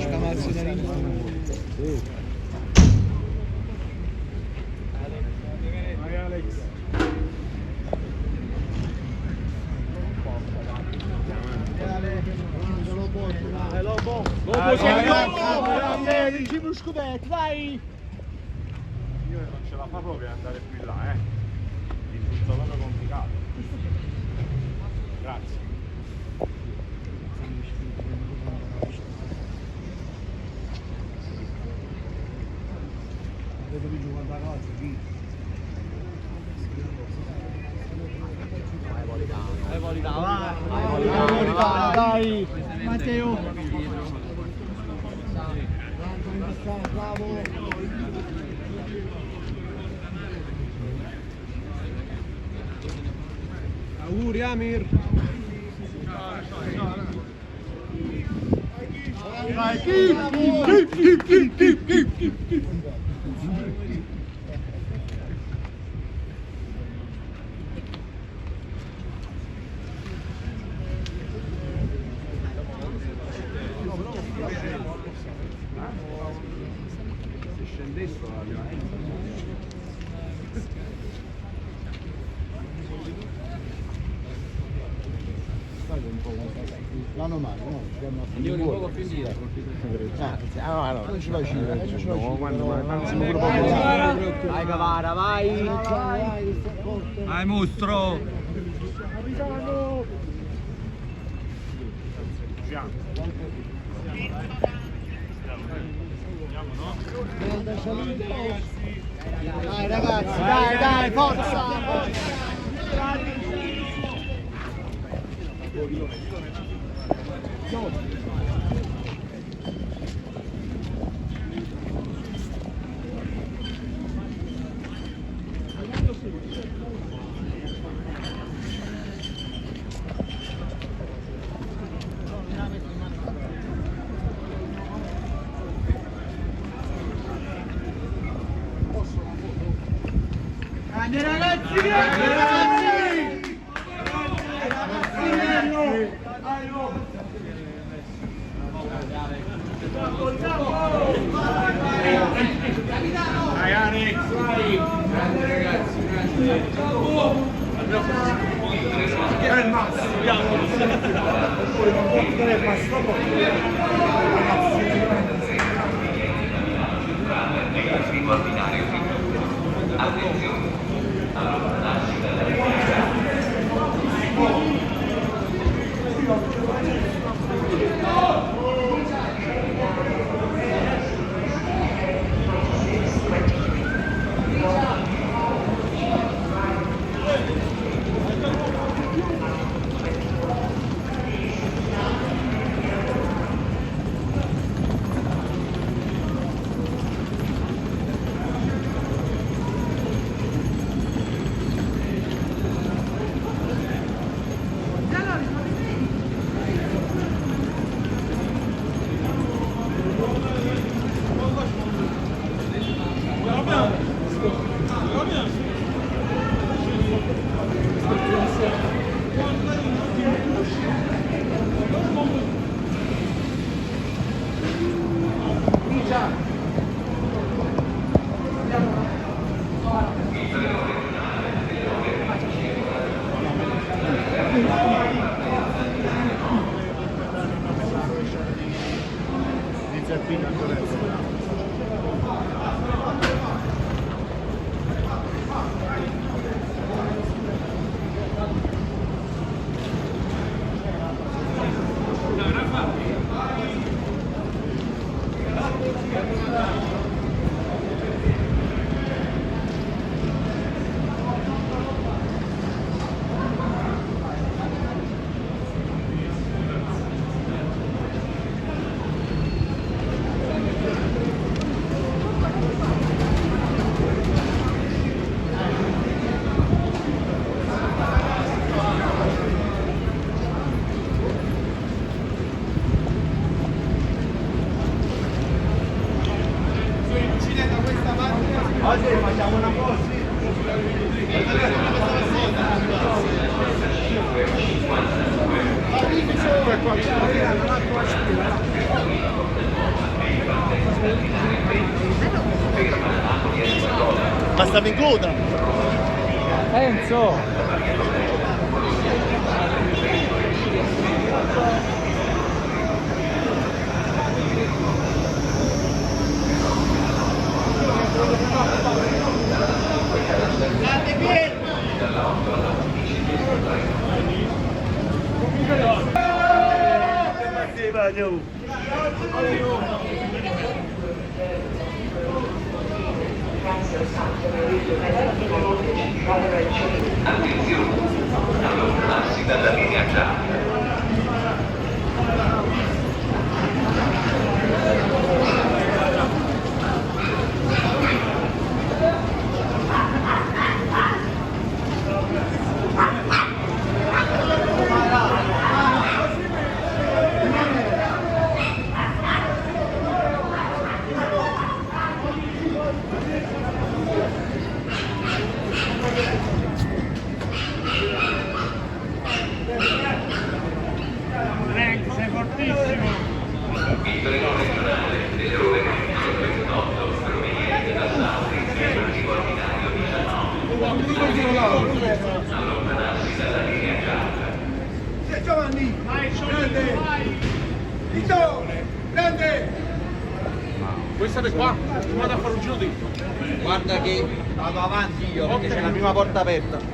Scamazzi da lì. Vai Alex. Lobo, vinci lo scudetto, dai! Io non ce la fa proprio andare più in là, risulta proprio complicato. Grazie. Vedo di giocare da casa, qui. Vai Politano, dai! Matteo! Bravo! Auguri Amir! Vai, keep! Se scendesse l'hanno male, no? Io un po' più indietro. No, non ce l'hai Vai Cavara, vai! Vai mostro! Capitano! Dai ragazzi, dai, forza! Grande ragazzi! Grande ragazzi! Dai Alex, vai! Grande ragazzi, grande! È il massimo, primo binario attenzione alla nascita della Oggi facciamo una cosa. stava in coda. Enzo! Attenzione, allontanarsi dalla linea gialla. Sei fortissimo. Il treno regionale delle ore 28 proveniente da Sauri relativo al binario 19. Allontanarsi dalla linea gialla. Giovanni, grande. Vito, grande. Voi state qua, vado a fare un giro dentro. Guarda che vado avanti io perché c'è la prima porta aperta.